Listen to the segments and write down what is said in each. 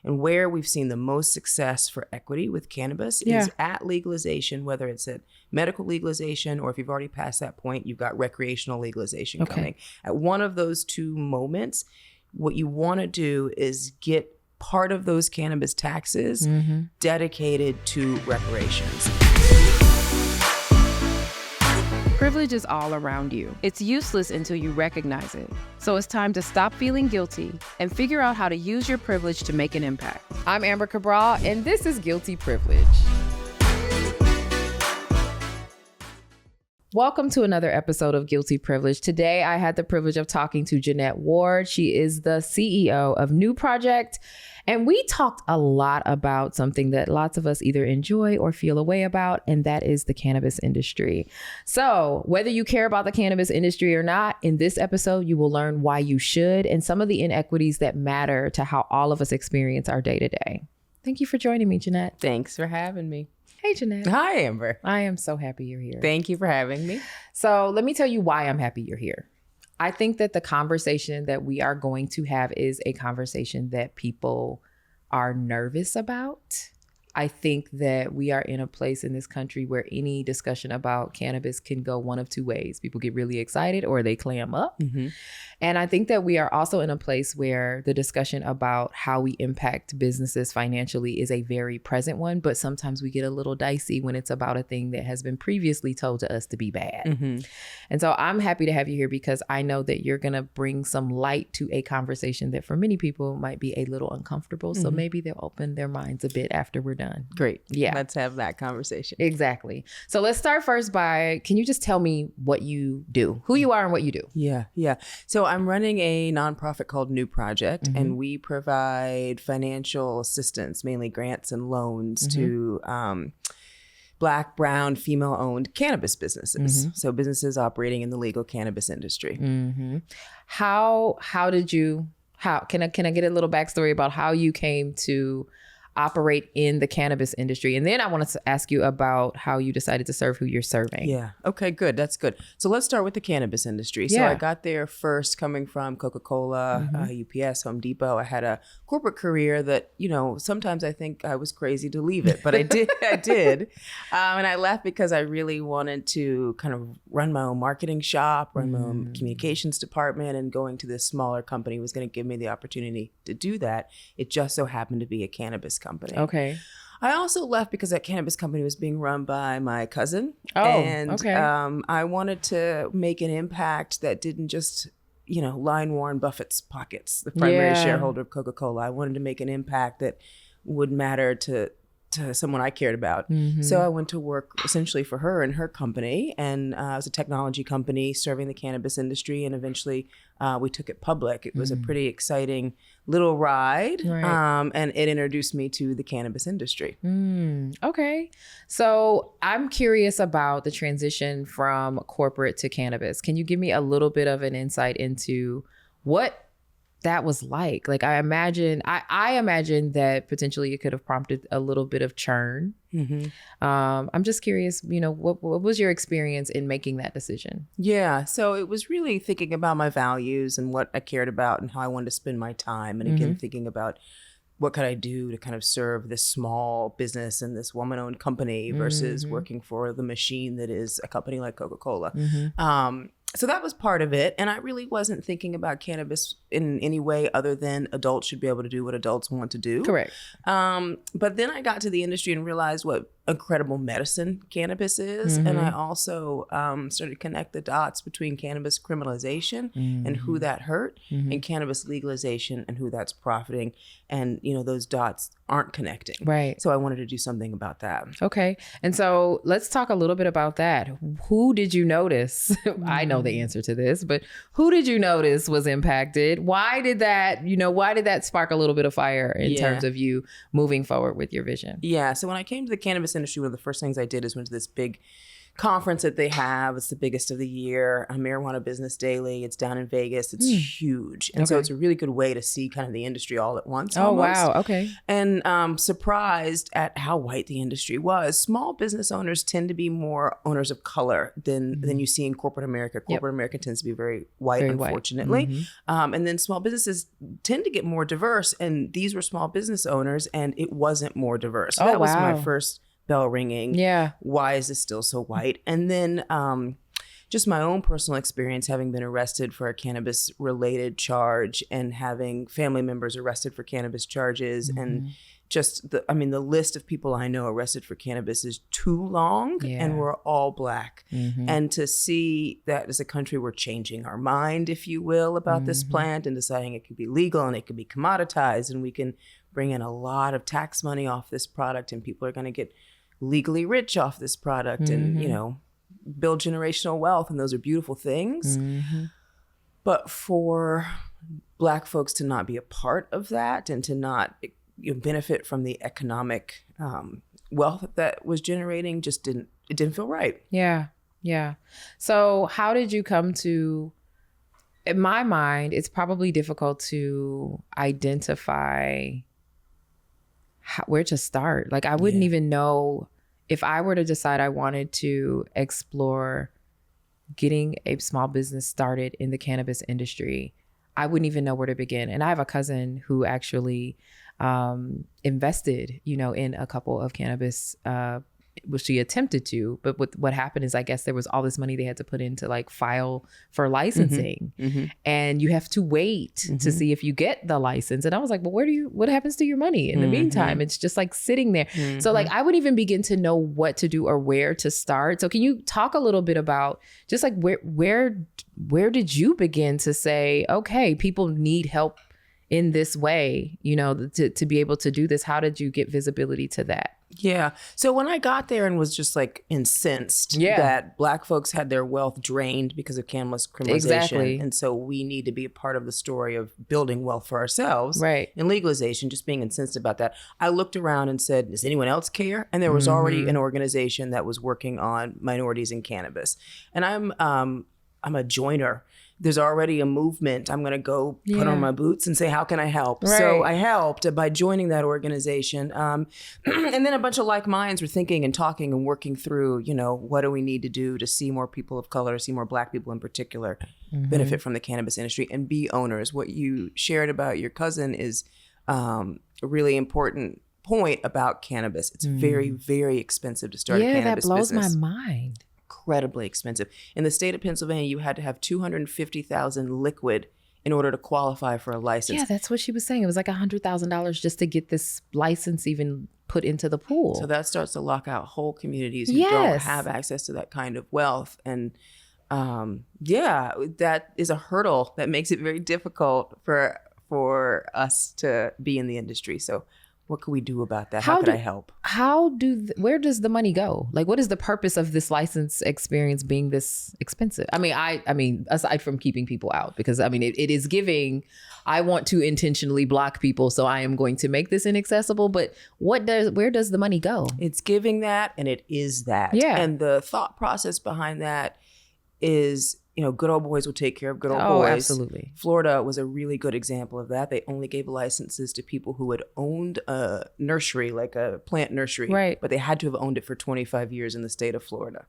And where we've seen the most success for equity with cannabis is at legalization, whether it's at medical legalization or if you've already passed that point, you've got recreational legalization coming. At one of those two moments, what you want to do is get part of those cannabis taxes dedicated to reparations. Privilege is all around you. It's useless until you recognize it. So it's time to stop feeling guilty and figure out how to use your privilege to make an impact. I'm Amber Cabral, and this is Guilty Privilege. Welcome to another episode of Guilty Privilege. Today, I had the privilege of talking to Jeannette Ward. She is the CEO of NuProject. And we talked a lot about something that lots of us either enjoy or feel a way about, and that is the cannabis industry. So whether you care about the cannabis industry or not, in this episode, you will learn why you should and some of the inequities that matter to how all of us experience our day to day. Thank you for joining me, Jeannette. Thanks for having me. Hey, Jeannette. Hi, Amber. I am so happy you're here. Thank you for having me. So let me tell you why I'm happy you're here. I think that the conversation that we are going to have is a conversation that people are nervous about. I think that we are in a place in this country where any discussion about cannabis can go one of two ways. People get really excited or they clam up. And I think that we are also in a place where the discussion about how we impact businesses financially is a very present one, but sometimes we get a little dicey when it's about a thing that has been previously told to us to be bad. And so I'm happy to have you here because I know that you're going to bring some light to a conversation that for many people might be a little uncomfortable. So maybe they'll open their minds a bit after we're done. Great. Yeah. Let's have that conversation. Exactly. So let's start first by, can you just tell me what you do, who you are and what you do? Yeah. So I'm running a nonprofit called NuProject, and we provide financial assistance, mainly grants and loans to Black, brown, female-owned cannabis businesses. So businesses operating in the legal cannabis industry. How can I get a little backstory about how you came to operate in the cannabis industry? And then I wanted to ask you about how you decided to serve who you're serving. Yeah. Okay, good. That's good. So let's start with the cannabis industry. So I got there first coming from Coca-Cola, UPS, Home Depot. I had a corporate career that, sometimes I think I was crazy to leave it, but I did. And I left because I really wanted to kind of run my own marketing shop, run my own communications department, and going to this smaller company was going to give me the opportunity to do that. It just so happened to be a cannabis company. Okay. I also left because that cannabis company was being run by my cousin. Okay. I wanted to make an impact that didn't just, line Warren Buffett's pockets, the primary shareholder of Coca-Cola. I wanted to make an impact that would matter to someone I cared about. So I went to work essentially for her and her company, and it was a technology company serving the cannabis industry, and eventually we took it public. It was a pretty exciting little ride, and it introduced me to the cannabis industry. Okay. So I'm curious about the transition from corporate to cannabis. Can you give me a little bit of an insight into what that was like? Like, I imagine that potentially it could have prompted a little bit of churn. I'm just curious, what was your experience in making that decision? Yeah. So it was really thinking about my values and what I cared about and how I wanted to spend my time. And again, thinking about what could I do to kind of serve this small business and this woman-owned company versus working for the machine that is a company like Coca-Cola. So that was part of it. And I really wasn't thinking about cannabis in any way other than adults should be able to do what adults want to do. Correct. But then I got to the industry and realized what incredible medicine cannabis is. And I also started to connect the dots between cannabis criminalization and who that hurt and cannabis legalization and who that's profiting. And, those dots aren't connecting. Right. So I wanted to do something about that. Okay. And so let's talk a little bit about that. Who did you notice? I know the answer to this, but who did you notice was impacted? Why did that spark a little bit of fire in terms of you moving forward with your vision? Yeah. So when I came to the cannabis industry, one of the first things I did is went to this big conference that they have. It's the biggest of the year, Marijuana Business Daily. It's down in Vegas. It's huge. And so it's a really good way to see kind of the industry all at once. Oh, almost. wow. Okay. And surprised at how white the industry was. Small business owners tend to be more owners of color than you see in corporate America. Corporate America tends to be very white, unfortunately. And then small businesses tend to get more diverse. And these were small business owners, and it wasn't more diverse. So that was my first bell ringing. Yeah. Why is this still so white? And then just my own personal experience, having been arrested for a cannabis related charge and having family members arrested for cannabis charges. And just the list of people I know arrested for cannabis is too long, and we're all Black. And to see that as a country, we're changing our mind, if you will, about this plant and deciding it could be legal and it could be commoditized and we can bring in a lot of tax money off this product and people are going to get legally rich off this product and, build generational wealth. And those are beautiful things. But for Black folks to not be a part of that and to not benefit from the economic wealth that was generating it didn't feel right. Yeah. Yeah. So how did you come to, in my mind, it's probably difficult to identify where to start. Like I wouldn't even know if I were to decide I wanted to explore getting a small business started in the cannabis industry. I wouldn't even know where to begin. And I have a cousin who actually invested, in a couple of cannabis, well, she attempted to, but what happened is I guess there was all this money they had to put in to like file for licensing and you have to wait to see if you get the license. And I was like, well, what happens to your money in the meantime? It's just like sitting there. So like, I wouldn't even begin to know what to do or where to start. So can you talk a little bit about just like where did you begin to say, okay, people need help in this way, to be able to do this? How did you get visibility to that? Yeah. So when I got there and was just like incensed that Black folks had their wealth drained because of cannabis criminalization. Exactly. And so we need to be a part of the story of building wealth for ourselves. Right. And legalization, just being incensed about that. I looked around and said, does anyone else care? And there was already an organization that was working on minorities in cannabis. And I'm a joiner. There's already a movement. I'm going to go put on my boots and say, how can I help? Right. So I helped by joining that organization. And then a bunch of like minds were thinking and talking and working through, what do we need to do to see more people of color, see more Black people in particular benefit from the cannabis industry and be owners. What you shared about your cousin is a really important point about cannabis. It's very, very expensive to start a cannabis business. Yeah, that blows my mind. Incredibly expensive. In the state of Pennsylvania, you had to have $250,000 liquid in order to qualify for a license. Yeah, that's what she was saying. It was like $100,000 just to get this license even put into the pool. So that starts to lock out whole communities who don't have access to that kind of wealth. And that is a hurdle that makes it very difficult for us to be in the industry. So what can we do about that? How could I help? Where does the money go? Like, what is the purpose of this license experience being this expensive? I mean, aside from keeping people out, because it is giving, I want to intentionally block people, so I am going to make this inaccessible. But where does the money go? It's giving that, and it is that. Yeah. And the thought process behind that is, good old boys will take care of good old boys. Oh, absolutely. Florida was a really good example of that. They only gave licenses to people who had owned a nursery, like a plant nursery. Right. But they had to have owned it for 25 years in the state of Florida.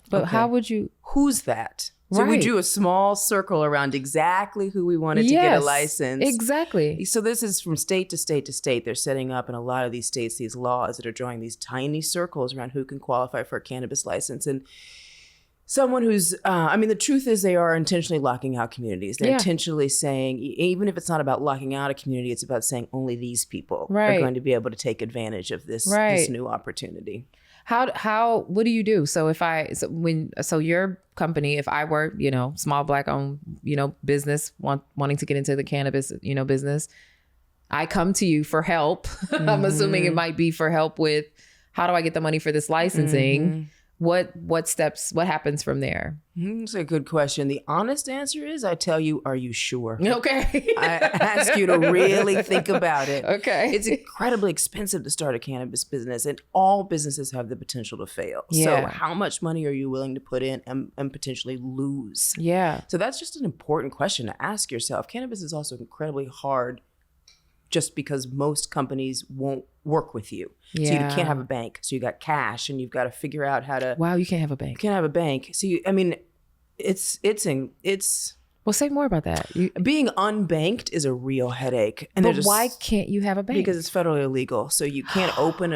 But how would you? Who's that? So we drew a small circle around exactly who we wanted to get a license. Exactly. So this is from state to state to state. They're setting up in a lot of these states these laws that are drawing these tiny circles around who can qualify for a cannabis license. And someone who's, the truth is they are intentionally locking out communities. They're intentionally saying, even if it's not about locking out a community, it's about saying only these people are going to be able to take advantage of this new opportunity. What do you do? So so your company, if I were, small Black owned, business wanting to get into the cannabis, business, I come to you for help. I'm assuming it might be for help with, how do I get the money for this licensing? what happens from there? That's a good question. The honest answer is I tell you, are you sure? Okay. I ask you to really think about it. Okay. It's incredibly expensive to start a cannabis business, and all businesses have the potential to fail. Yeah. So how much money are you willing to put in and potentially lose? Yeah. So that's just an important question to ask yourself. Cannabis is also incredibly hard just because most companies won't work with you. Yeah. So you can't have a bank. So you got cash and you've got to figure out how to. Wow, you can't have a bank. You can't have a bank. So it's Well, say more about that. being unbanked is a real headache. And but why can't you have a bank? Because it's federally illegal. So you can't open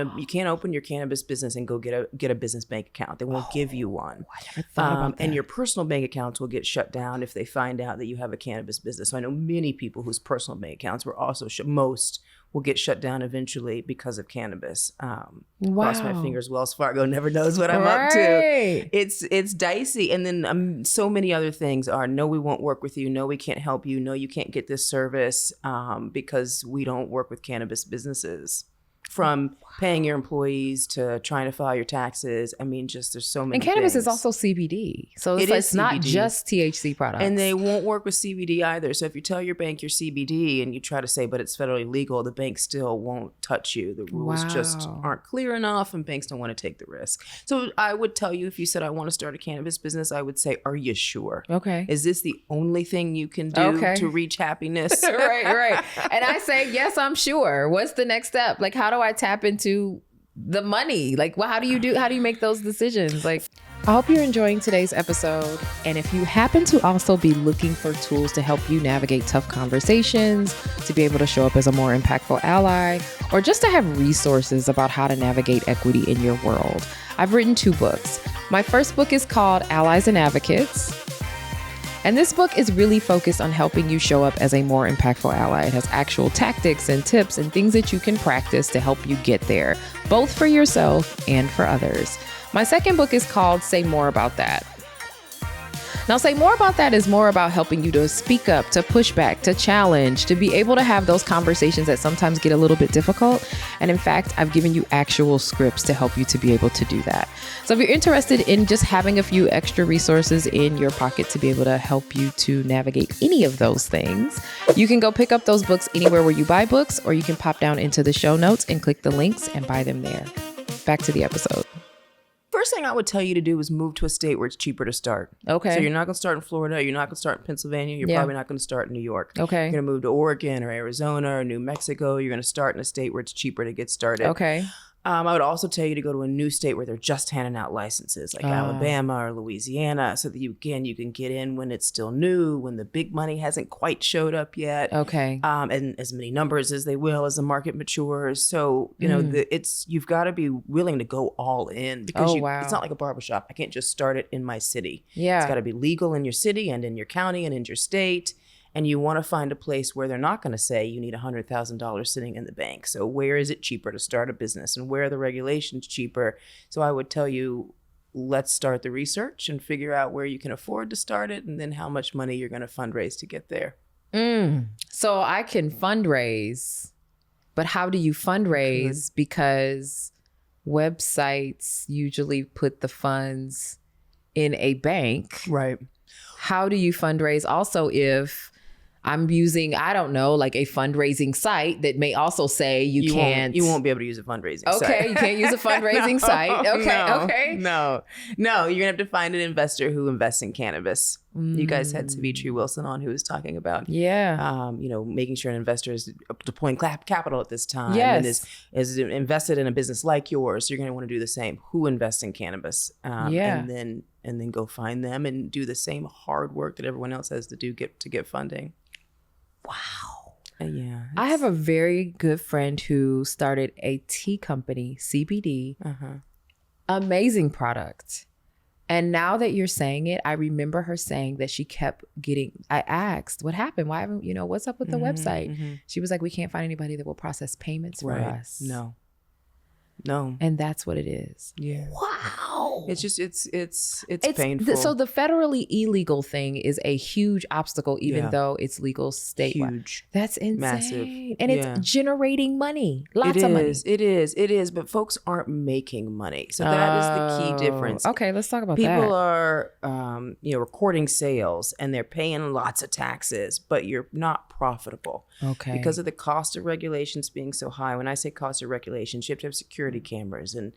your cannabis business and go get a business bank account. They won't give you one. I never thought about that. And your personal bank accounts will get shut down if they find out that you have a cannabis business. So I know many people whose personal bank accounts were also most will get shut down eventually because of cannabis. Cross my fingers. Wells Fargo never knows what I'm up to. It's dicey. And then so many other things are, no, we won't work with you. No, we can't help you. No, you can't get this service because we don't work with cannabis businesses. From paying your employees to trying to file your taxes. I mean, just there's so many And cannabis things. is also CBD. So it's CBD. not just THC products. And they won't work with CBD either. So if you tell your bank you're CBD and you try to say, but it's federally legal, the bank still won't touch you. The rules just aren't clear enough and banks don't want to take the risk. So I would tell you, if you said, I want to start a cannabis business, I would say, are you sure? Okay. Is this the only thing you can do to reach happiness? Right. And I say, yes, I'm sure. What's the next step? Like, how do I tap into the money? Like, how do you make those decisions? Like, I hope you're enjoying today's episode. And if you happen to also be looking for tools to help you navigate tough conversations, to be able to show up as a more impactful ally, or just to have resources about how to navigate equity in your world, I've written 2 books. My first book is called Allies and Advocates. And this book is really focused on helping you show up as a more impactful ally. It has actual tactics and tips and things that you can practice to help you get there, both for yourself and for others. My second book is called Say More About That. Now, Say More About That is more about helping you to speak up, to push back, to challenge, to be able to have those conversations that sometimes get a little bit difficult. And in fact, I've given you actual scripts to help you to be able to do that. So if you're interested in just having a few extra resources in your pocket to be able to help you to navigate any of those things, you can go pick up those books anywhere where you buy books, or you can pop down into the show notes and click the links and buy them there. Back to the episode. First thing I would tell you to do is move to a state where it's cheaper to start. Okay. So you're not going to start in Florida. You're not going to start in Pennsylvania. You're probably not going to start in New York. Okay. You're going to move to Oregon or Arizona or New Mexico. You're going to start in a state where it's cheaper to get started. Okay. I would also tell you to go to a new state where they're just handing out licenses, like Alabama or Louisiana, so that you can get in when it's still new, when the big money hasn't quite showed up yet. Okay. And as many numbers as they will as the market matures. So, you've got to be willing to go all in, because it's not like a barbershop. I can't just start it in my city. Yeah. It's got to be legal in your city and in your county and in your state. And you want to find a place where they're not going to say you need $100,000 sitting in the bank. So where is it cheaper to start a business, and where are the regulations cheaper? So I would tell you, let's start the research and figure out where you can afford to start it, and then how much money you're going to fundraise to get there. So I can fundraise, but how do you fundraise? Because websites usually put the funds in a bank. Right. How do you fundraise? Also, if I'm using, I don't know, like a fundraising site that may also say you can't. You won't be able to use a fundraising site. Okay, you can't use a fundraising site. Okay. No, you're going to have to find an investor who invests in cannabis. You guys had Savitri Wilson on, who was talking about, making sure an investor is deploying capital at this time, and is invested in a business like yours. So you're going to want to do the same. Who invests in cannabis? And then go find them and do the same hard work that everyone else has to do to get funding. Wow. Yeah. I have a very good friend who started a tea company, CBD. Amazing product. And now that you're saying it, I remember her saying that she kept I asked, what happened? Why haven't, what's up with the website? She was like, we can't find anybody that will process payments for us. No. No. And that's what it is. Yeah. Wow. It's just, it's painful. So the federally illegal thing is a huge obstacle, even though it's legal statewide. Huge. That's insane. Massive. And it's generating money. Lots of money. It is. But folks aren't making money. So that is the key difference. Okay, let's talk about People that. are, recording sales and they're paying lots of taxes, but you're not profitable. Okay. Because of the cost of regulations being so high. When I say cost of regulations, you have to have security cameras and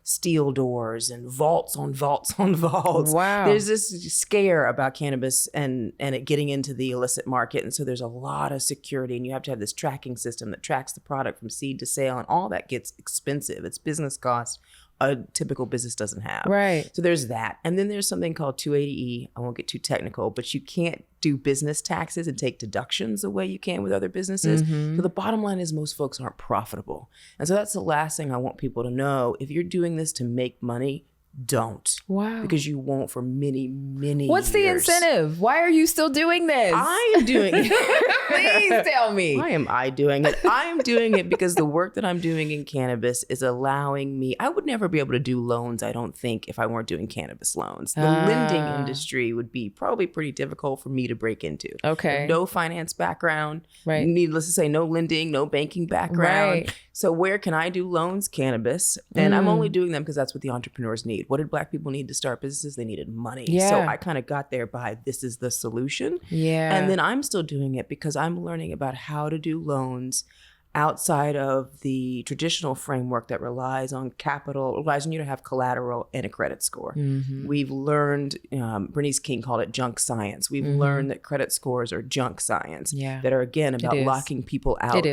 steel doors and vaults on vaults on vaults. Wow. There's this scare about cannabis and it getting into the illicit market. And so there's a lot of security, and you have to have this tracking system that tracks the product from seed to sale, and all that gets expensive. It's business cost a typical business doesn't have. Right. So there's that. And then there's something called 280E. I won't get too technical, but you can't do business taxes and take deductions the way you can with other businesses. So the bottom line is most folks aren't profitable. And so that's the last thing I want people to know. If you're doing this to make money, don't. Wow. Because you won't for many, many What's the years. incentive? Why are you still doing this? I am doing it. Please tell me. Why am I doing it? I am doing it because the work that I'm doing in cannabis is allowing me. I would never be able to do loans, I don't think, if I weren't doing cannabis loans. The lending industry would be probably pretty difficult for me to break into. Okay. No finance background. Right. Needless to say, no lending, no banking background. Right. So where can I do loans? Cannabis. And I'm only doing them because that's what the entrepreneurs need. What did Black people need to start businesses? They needed money. Yeah. So I kind of got there by this is the solution. Yeah. And then I'm still doing it because I'm learning about how to do loans outside of the traditional framework that relies on you to have collateral and a credit score. We've learned, Bernice King called it junk science. We've learned that credit scores are junk science that are, again, about locking people out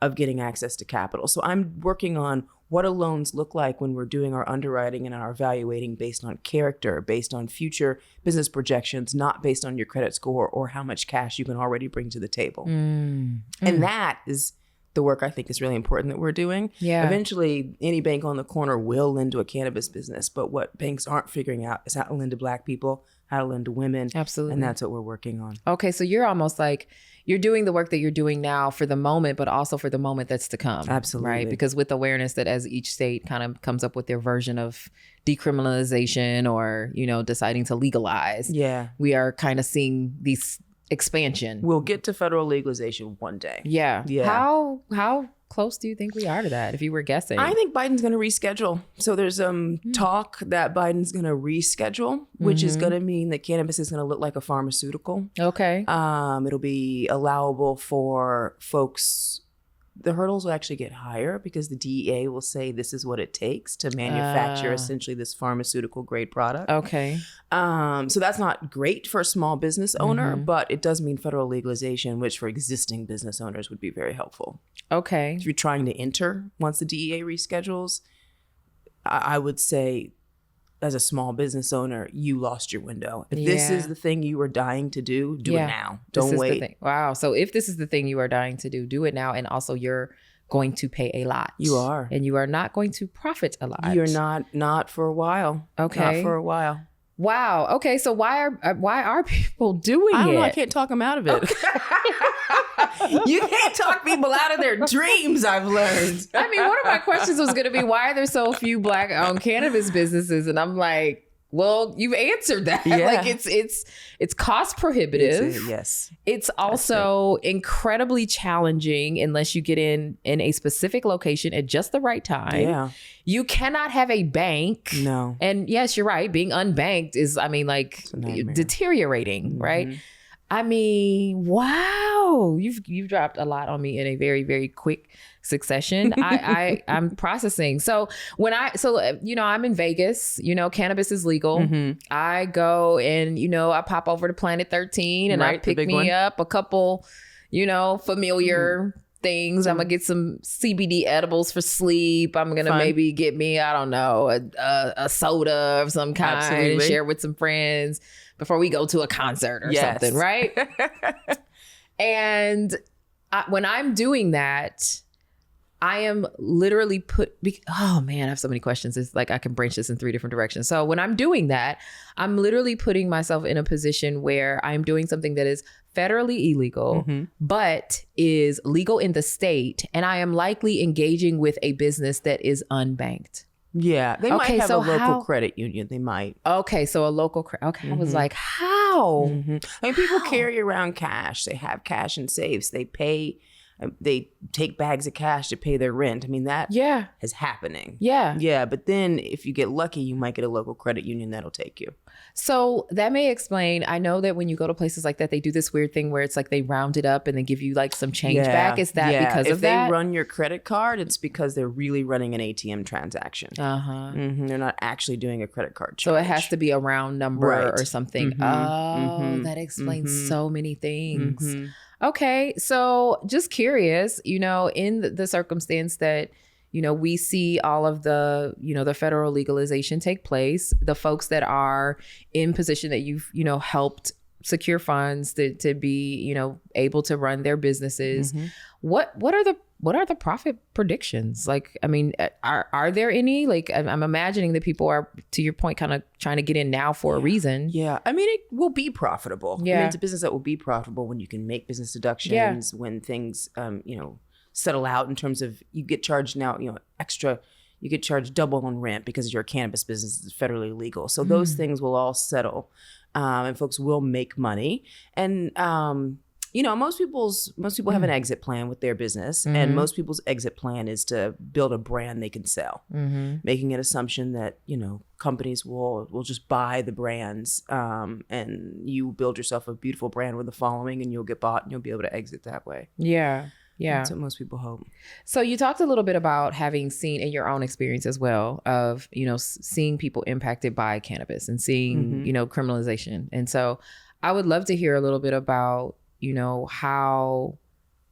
of getting access to capital. So I'm working on what do loans look like when we're doing our underwriting and our evaluating based on character, based on future business projections, not based on your credit score or how much cash you can already bring to the table. And that is the work I think is really important that we're doing. Yeah. Eventually, any bank on the corner will lend to a cannabis business, but what banks aren't figuring out is how to lend to Black people, how to lend to women. Absolutely. And that's what we're working on. Okay, so you're almost like, you're doing the work that you're doing now for the moment, but also for the moment that's to come. Absolutely. Right? Because with awareness that as each state kind of comes up with their version of decriminalization or, deciding to legalize, we are kind of seeing these expansion. We'll get to federal legalization one day. Yeah. How close do you think we are to that, if you were guessing? I think Biden's going to reschedule. So there's talk that Biden's going to reschedule, which is going to mean that cannabis is going to look like a pharmaceutical. Okay. It'll be allowable for folks. The hurdles will actually get higher because the DEA will say this is what it takes to manufacture essentially this pharmaceutical grade product. Okay. So that's not great for a small business owner, but it does mean federal legalization, which for existing business owners would be very helpful. Okay. If you're trying to enter once the DEA reschedules, I would say as a small business owner, you lost your window. If this is the thing you were dying to do, do it now. Don't wait. Wow. So if this is the thing you are dying to do it now. And also you're going to pay a lot. You are. And you are not going to profit a lot. You're not for a while. Okay. Not for a while. Wow. Okay. So why are people doing it? I don't know. I can't talk them out of it. You can't talk people out of their dreams, I've learned. I mean, one of my questions was going to be, why are there so few Black-owned cannabis businesses? And I'm like, well, you've answered that. Yeah. Like it's cost prohibitive. Yes. It's also incredibly challenging unless you get in a specific location at just the right time. Yeah. You cannot have a bank. No. And yes, you're right. Being unbanked is, deteriorating, right? I mean, wow, you've dropped a lot on me in a very, very quick succession. I'm processing. So I'm in Vegas, cannabis is legal. I go and, I pop over to Planet 13 and I pick me up a couple, familiar things. I'm gonna get some CBD edibles for sleep. I'm gonna maybe get me, I don't know, a soda of some kind and share with some friends before we go to a concert or something, right? And when I'm doing that, I am literally oh man, I have so many questions. It's like I can branch this in 3 different directions. So when I'm doing that, I'm literally putting myself in a position where I'm doing something that is federally illegal, but is legal in the state, and I am likely engaging with a business that is unbanked. Yeah, they might have a local credit union. They might. Okay, so a local I was like, how? I mean, people carry around cash. They have cash in safes. They pay. They take bags of cash to pay their rent. I mean, that is happening. Yeah. But then if you get lucky, you might get a local credit union that'll take you. So that may explain. I know that when you go to places like that, they do this weird thing where it's like they round it up and they give you like some change back. Is that because of that? If they run your credit card, it's because they're really running an ATM transaction. They're not actually doing a credit card charge. So it has to be a round number or something. That explains so many things. Okay, so just curious, in the circumstance that, we see all of the, the federal legalization take place, the folks that are in position that you've, helped secure funds to be, able to run their businesses. What are the profit predictions? Like, I mean, are there any? Like, I'm imagining that people are, to your point, kind of trying to get in now for a reason. Yeah. I mean, it will be profitable. Yeah. I mean, it's a business that will be profitable when you can make business deductions, when things, settle out in terms of you get charged now, extra, you get charged double on rent because your cannabis business is federally legal. So those things will all settle and folks will make money. And, most people have an exit plan with their business, and most people's exit plan is to build a brand they can sell, making an assumption that, companies will just buy the brands, and you build yourself a beautiful brand with a following, and you'll get bought and you'll be able to exit that way. Yeah. That's what most people hope. So you talked a little bit about having seen in your own experience as well of, seeing people impacted by cannabis and seeing, criminalization. And so I would love to hear a little bit about,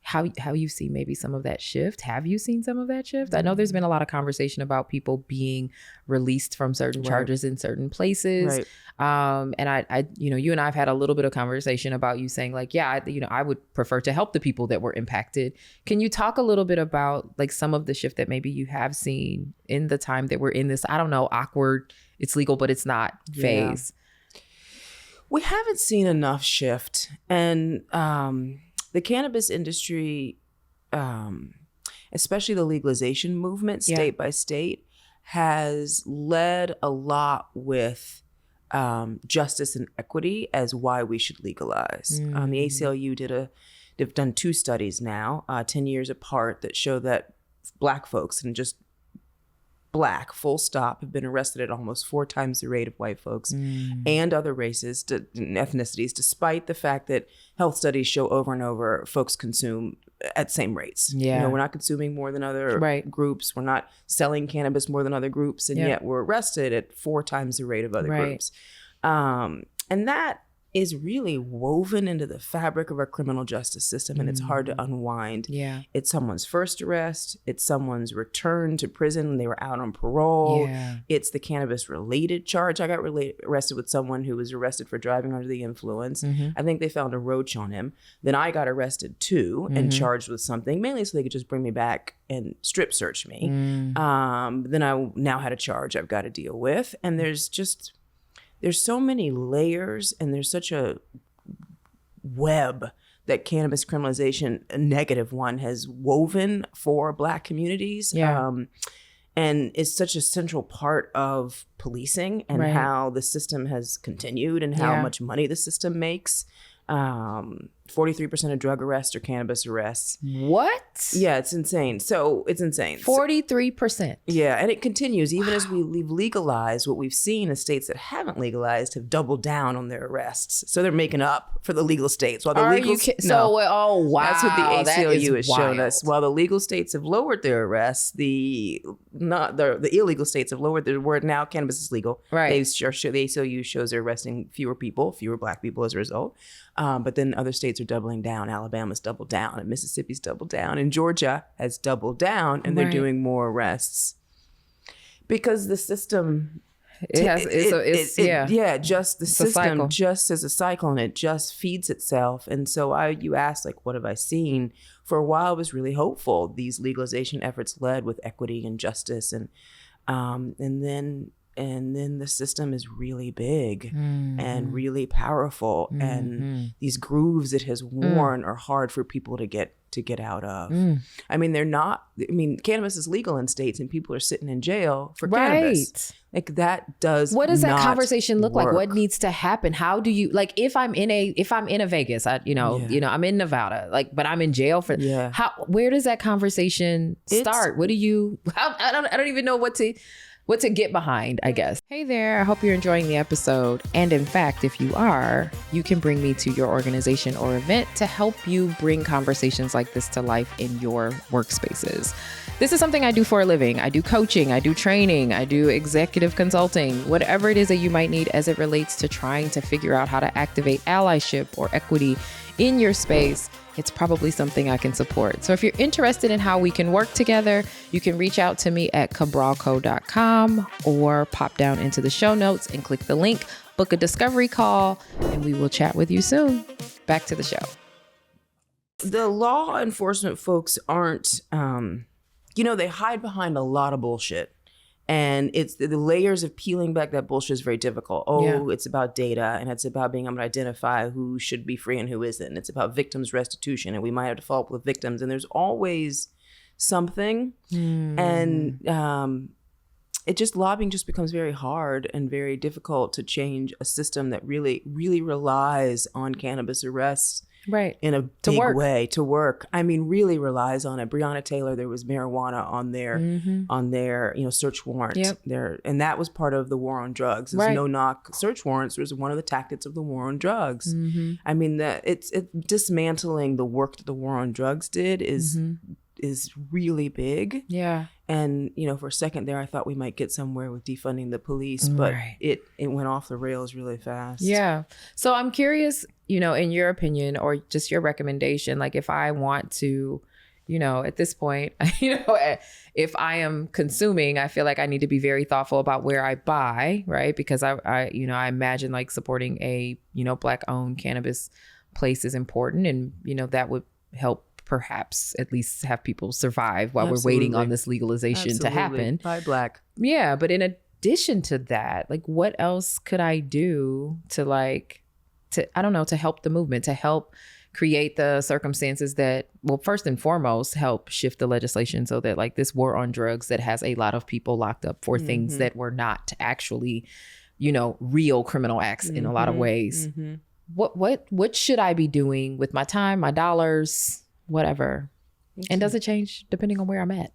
how you see maybe some of that shift. Have you seen some of that shift? I know there's been a lot of conversation about people being released from certain charges in certain places. And I you and I have had a little bit of conversation about you saying like, I would prefer to help the people that were impacted. Can you talk a little bit about like some of the shift that maybe you have seen in the time that we're in this, I don't know, awkward, it's legal, but it's not phase? We haven't seen enough shift. And the cannabis industry, especially the legalization movement, state by state, has led a lot with justice and equity as why we should legalize. The ACLU they've done 2 studies now, 10 years apart, that show that Black folks, and just Black, full stop, have been arrested at almost 4 times the rate of white folks and other races and ethnicities, despite the fact that health studies show over and over folks consume at same rates. We're not consuming more than other groups. We're not selling cannabis more than other groups. And yet we're arrested at 4 times the rate of other groups. And that is really woven into the fabric of our criminal justice system, and it's hard to unwind. It's someone's first arrest. It's someone's return to prison when they were out on parole. It's the cannabis related charge. I got arrested with someone who was arrested for driving under the influence. I think they found a roach on him. Then I got arrested too and charged with something, mainly so they could just bring me back and strip search me. Then I now had a charge I've got to deal with. And there's so many layers, and there's such a web that cannabis criminalization, a negative one, has woven for Black communities. And it's such a central part of policing and how the system has continued and how much money the system makes. 43% of drug arrests are cannabis arrests. What? Yeah, it's insane. So it's insane. 43%. Yeah, and it continues. Even as we've legalized, what we've seen is states that haven't legalized have doubled down on their arrests. So they're making up for the legal states. While the legal oh wow, that's what the ACLU has shown us. While the legal states have lowered their arrests, the illegal states have lowered their word. Now cannabis is legal. The ACLU shows they're arresting fewer Black people as a result. But then other states are doubling down. Alabama's doubled down, and Mississippi's doubled down, and Georgia has doubled down, and they're doing more arrests because the system. The system just is a cycle, and it just feeds itself. And so you asked, like, what have I seen? For a while, I was really hopeful. These legalization efforts led with equity and justice, and then and then the system is really big and really powerful, and these grooves it has worn are hard for people to get out of. I mean, cannabis is legal in states and people are sitting in jail for cannabis. Like that does. What does that conversation look like? What needs to happen? How do you, like, if I'm in a Vegas, I'm in Nevada, like, but I'm in jail for, where does that conversation start? What do you, I don't even know what to get behind, I guess. Hey there, I hope you're enjoying the episode. And in fact, if you are, you can bring me to your organization or event to help you bring conversations like this to life in your workspaces. This is something I do for a living. I do coaching, I do training, I do executive consulting, whatever it is that you might need as it relates to trying to figure out how to activate allyship or equity in your space. It's probably something I can support. So if you're interested in how we can work together, you can reach out to me at cabralco.com or pop down into the show notes and click the link, book a discovery call, and we will chat with you soon. Back to the show. The law enforcement folks aren't, they hide behind a lot of bullshit. And it's the layers of peeling back that bullshit is very difficult. It's about data, and it's about being able to identify who should be free and who isn't. And it's about victims restitution, and we might have to follow up with victims. And there's always something. And lobbying just becomes very hard and very difficult to change a system that really, really relies on cannabis arrests. Right. In a big way to work. I mean, really relies on it. Breonna Taylor, there was marijuana on their search warrant. Yep. And that was part of the war on drugs. There's no knock search warrants was one of the tactics of the war on drugs. I mean, it's dismantling the work that the war on drugs did is really big. Yeah. And, for a second there, I thought we might get somewhere with defunding the police, but it went off the rails really fast. Yeah. So I'm curious, in your opinion or just your recommendation, like if I want to, at this point, if I am consuming, I feel like I need to be very thoughtful about where I buy, right? Because I imagine like supporting a, Black owned cannabis place is important, and, that would help perhaps at least have people survive while we're waiting on this legalization to happen. Buy Black. Yeah. But in addition to that, like what else could I do to help the movement, to help create the circumstances that, well, first and foremost, help shift the legislation so that like this war on drugs that has a lot of people locked up for things that were not actually, real criminal acts in a lot of ways. What should I be doing with my time, my dollars, whatever? And does it change depending on where I'm at?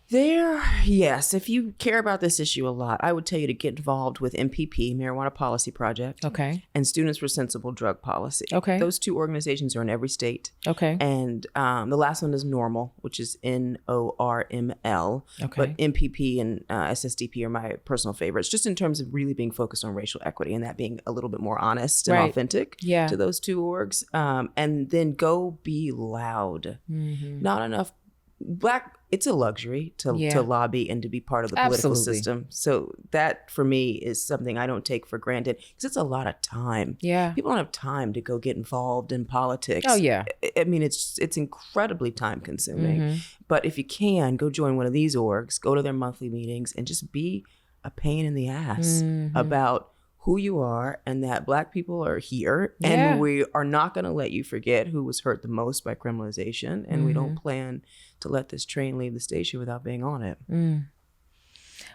Yes. If you care about this issue a lot, I would tell you to get involved with MPP, Marijuana Policy Project. Okay. And Students for Sensible Drug Policy. Okay. Those two organizations are in every state. Okay. And the last one is NORML, which is NORML. Okay. But MPP and SSDP are my personal favorites, just in terms of really being focused on racial equity and that being a little bit more honest and authentic to those two orgs. And then go be loud. Not enough Black. It's a luxury to lobby and to be part of the political system. So that for me is something I don't take for granted because it's a lot of time. Yeah. People don't have time to go get involved in politics. Oh yeah. I mean, it's incredibly time consuming. But if you can, go join one of these orgs, go to their monthly meetings and just be a pain in the ass about who you are and that Black people are here and we are not going to let you forget who was hurt the most by criminalization, and we don't plan to let this train leave the station without being on it.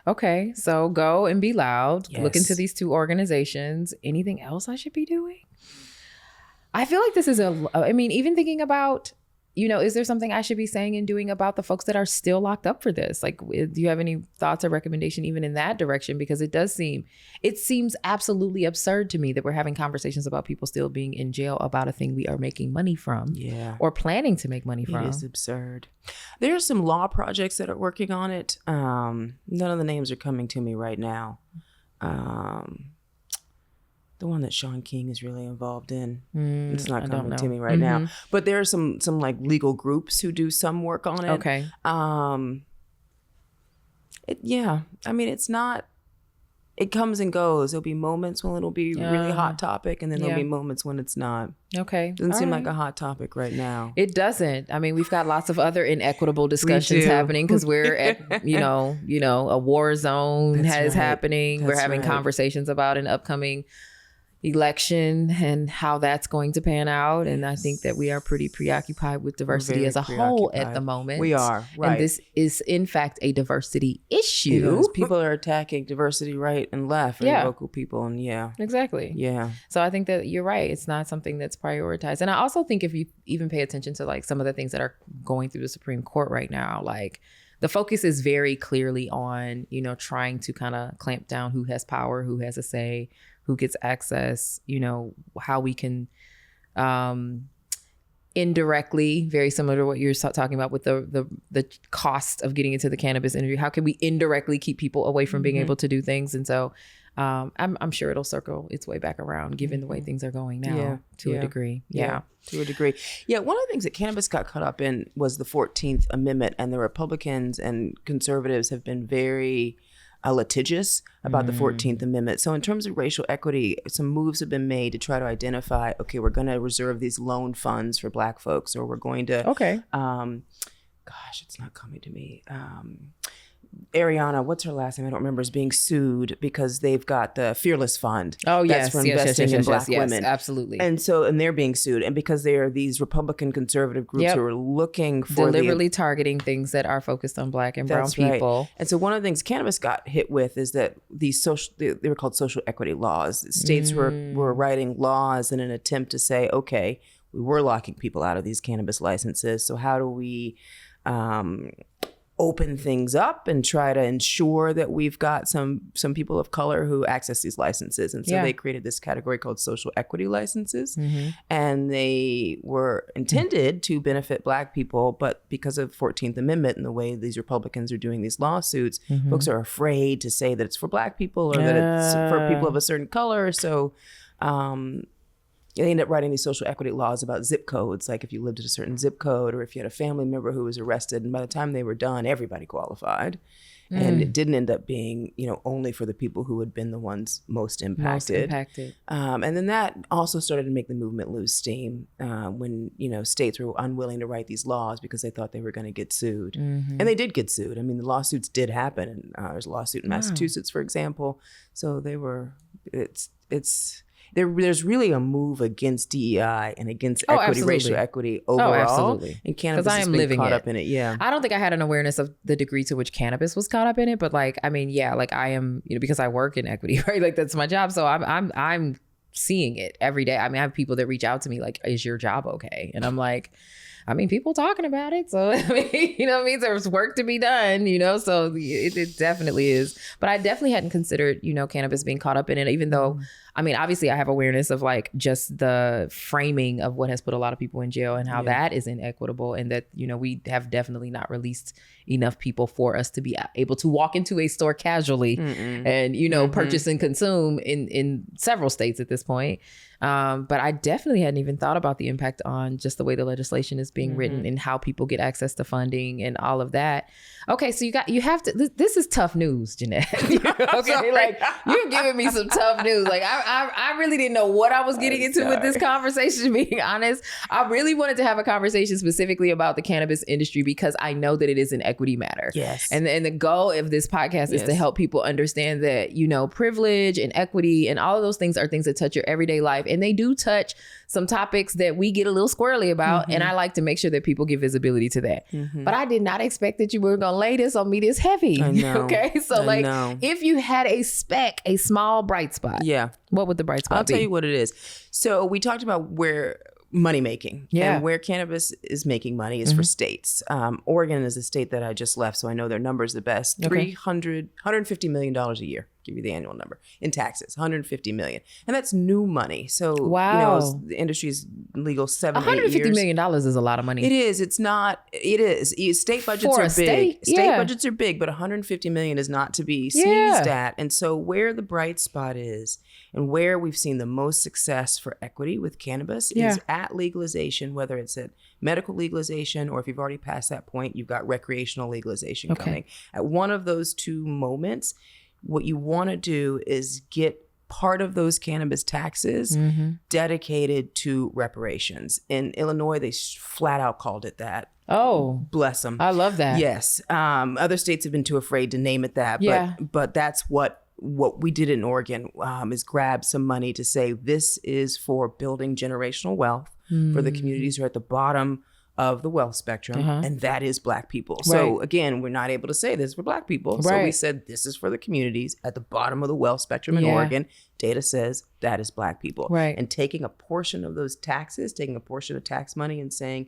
Okay, so go and be loud. Yes. Look into these two organizations. Anything else I should be doing? I feel like this is even thinking about, is there something I should be saying and doing about the folks that are still locked up for this? Like, do you have any thoughts or recommendation even in that direction? Because it seems absolutely absurd to me that we're having conversations about people still being in jail about a thing we are making money from or planning to make money from. It is absurd. There are some law projects that are working on it. None of the names are coming to me right now. The one that Sean King is really involved in. It's not coming to me right now. But there are some like legal groups who do some work on it. Okay. It's not it comes and goes. There'll be moments when it'll be really hot topic, and then there'll be moments when it's not. Okay. Doesn't seem like a hot topic right now. It doesn't. I mean, we've got lots of other inequitable discussions happening because we're at, a war zone happening. We're having conversations about an upcoming election and how that's going to pan out. And I think that we are pretty preoccupied with diversity as a whole at the moment. We are, right. And this is, in fact, a diversity issue. People are attacking diversity right and left, and local people, and Exactly. Yeah. So I think that you're right. It's not something that's prioritized. And I also think if you even pay attention to like some of the things that are going through the Supreme Court right now, like the focus is very clearly on, trying to kind of clamp down who has power, who has a say, who gets access, how we can indirectly, very similar to what you're talking about with the cost of getting into the cannabis industry, how can we indirectly keep people away from being able to do things? And so I'm sure it'll circle its way back around given the way things are going now to a degree. Yeah. To a degree. Yeah. One of the things that cannabis got caught up in was the 14th Amendment, and the Republicans and conservatives have been very litigious about the 14th Amendment. So in terms of racial equity, some moves have been made to try to identify, okay, we're going to reserve these loan funds for Black folks, or we're going to, it's not coming to me. Ariana, what's her last name? I don't remember, is being sued because they've got the Fearless Fund. Oh, that's for investing in Black women. Absolutely. And they're being sued. And because they are these Republican conservative groups who are looking for deliberately targeting things that are focused on Black and brown people. Right. And so one of the things cannabis got hit with is that these they were called social equity laws. States were writing laws in an attempt to say, okay, we were locking people out of these cannabis licenses. So how do we open things up and try to ensure that we've got some people of color who access these licenses? And so they created this category called social equity licenses, and they were intended to benefit Black people, but because of 14th Amendment and the way these Republicans are doing these lawsuits, folks are afraid to say that it's for Black people or that it's for people of a certain color. So they end up writing these social equity laws about zip codes, like if you lived in a certain zip code or if you had a family member who was arrested, and by the time they were done, everybody qualified. And it didn't end up being, only for the people who had been the ones most impacted. And then that also started to make the movement lose steam when, states were unwilling to write these laws because they thought they were going to get sued. And they did get sued. I mean, the lawsuits did happen. And there's a lawsuit in Massachusetts, for example. So there's really a move against DEI and against racial equity overall. And cannabis has been caught up in it. Yeah. I don't think I had an awareness of the degree to which cannabis was caught up in it, but I am, because I work in equity, right? Like that's my job. So I'm seeing it every day. I mean, I have people that reach out to me like, is your job okay? And I'm like, people talking about it. So, it means there's work to be done, so it definitely is. But I definitely hadn't considered, cannabis being caught up in it, even though, obviously I have awareness of just the framing of what has put a lot of people in jail and how that is inequitable, and that, we have definitely not released enough people for us to be able to walk into a store casually and, purchase and consume in several states at this point. But I definitely hadn't even thought about the impact on just the way the legislation is being written and how people get access to funding and all of that. Okay, so this is tough news, Jeannette. Okay, you're giving me some tough news. I really didn't know what I was getting into with this conversation, to be honest. I really wanted to have a conversation specifically about the cannabis industry because I know that it is an equity matter. Yes. And the goal of this podcast is to help people understand that, privilege and equity and all of those things are things that touch your everyday life. And they do touch some topics that we get a little squirrely about. And I like to make sure that people get visibility to that. But I did not expect that you were going to lay this on me this heavy. I know. Okay. So if you had a small bright spot, what would the bright spot be? I'll tell you what it is. So we talked about where money making and where cannabis is making money is for states. Oregon is a state that I just left, so I know their numbers the best. $150 million a year. Give you the annual number in taxes, $150 million, and that's new money. So the industry is legal 7 8 years. $150 million is a lot of money. It is. It's not. It is. State budgets are big. State budgets are big, but $150 million is not to be sneezed at. And so where the bright spot is, and where we've seen the most success for equity with cannabis is at legalization, whether it's at medical legalization or if you've already passed that point, you've got recreational legalization coming. At one of those two moments, what you want to do is get part of those cannabis taxes dedicated to reparations. In Illinois, they flat out called it that. Oh, bless them. I love that. Yes. Other states have been too afraid to name it that. Yeah. But that's what we did in Oregon, is grab some money to say this is for building generational wealth for the communities who are at the bottom of the wealth spectrum, and that is Black people. So again, we're not able to say this for Black people. So we said this is for the communities at the bottom of the wealth spectrum in Oregon. Data says that is Black people. Right. And taking a portion of those taxes, taking a portion of tax money and saying,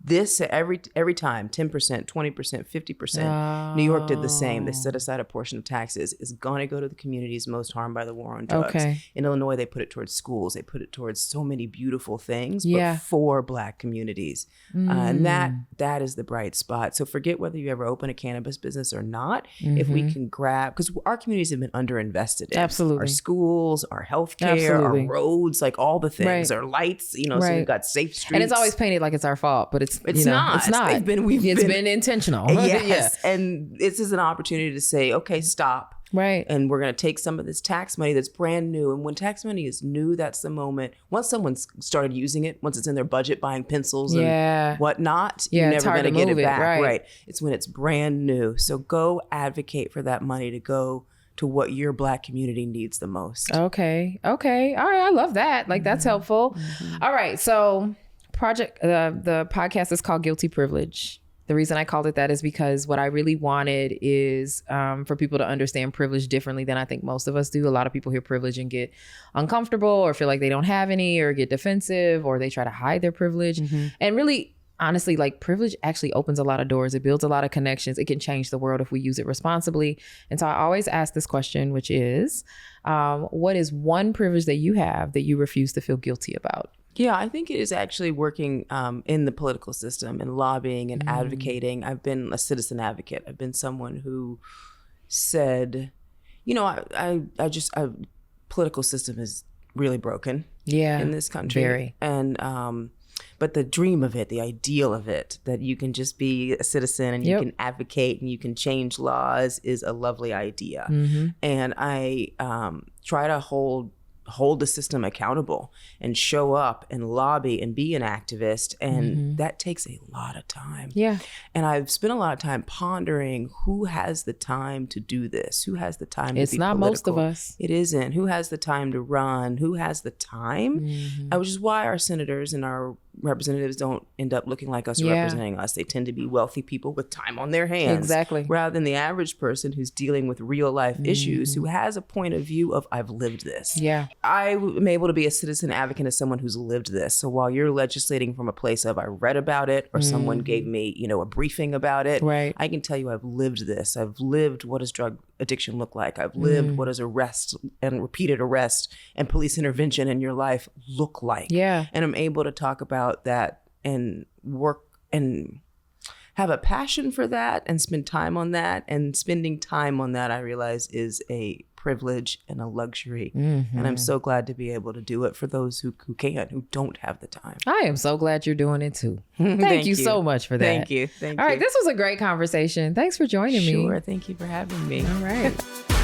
this every time, 10%, 20%, 50%. New York did the same. They set aside a portion of taxes. It's going to go to the communities most harmed by the war on drugs. Okay. In Illinois, they put it towards schools. They put it towards so many beautiful things, but for Black communities. And that is the bright spot. So forget whether you ever open a cannabis business or not. If we can grab, because our communities have been underinvested in. Absolutely. Our schools, our healthcare, our roads, like all the things, our lights, so we've got safe streets. And it's always painted like it's our fault. But it's not. It's not. It's been intentional. Yes. And this is an opportunity to say, okay, stop. Right. And we're going to take some of this tax money that's brand new. And when tax money is new, that's the moment. Once someone's started using it, once it's in their budget, buying pencils and whatnot, you're never going to get it back. Right. It's when it's brand new. So go advocate for that money to go to what your Black community needs the most. Okay. All right. I love that. Like, that's helpful. All right. So the podcast is called Guilty Privilege. The reason I called it that is because what I really wanted is for people to understand privilege differently than I think most of us do. A lot of people hear privilege and get uncomfortable or feel like they don't have any or get defensive or they try to hide their privilege. And really, honestly, like, privilege actually opens a lot of doors. It builds a lot of connections. It can change the world if we use it responsibly. And so I always ask this question, which is, what is one privilege that you have that you refuse to feel guilty about? Yeah, I think it is actually working in the political system and lobbying and advocating. I've been a citizen advocate. I've been someone who said, political system is really broken in this country. Very. And but the dream of it, the ideal of it, that you can just be a citizen and you can advocate and you can change laws is a lovely idea. And I try to hold the system accountable and show up and lobby and be an activist. And that takes a lot of time. Yeah. And I've spent a lot of time pondering who has the time to do this? Who has the time to be political? It's not most of us. It isn't. Who has the time to run? Who has the time? Which is why our senators and our representatives don't end up looking like us or representing us. They tend to be wealthy people with time on their hands. Exactly. Rather than the average person who's dealing with real life issues, who has a point of view of, I've lived this. Yeah. I am able to be a citizen advocate as someone who's lived this. So while you're legislating from a place of, I read about it or someone gave me, a briefing about it, I can tell you I've lived this. I've lived what does drug addiction look like. I've lived what does arrest and repeated arrest and police intervention in your life look like. Yeah. And I'm able to talk about that and work and have a passion for that and spend time on that. And spending time on that, I realize, is a privilege and a luxury. And I'm so glad to be able to do it for those who can, who don't have the time. I am so glad you're doing it too. Thank you so much for that. Thank you. All right, this was a great conversation. Thanks for joining me. Sure. Thank you for having me. All right.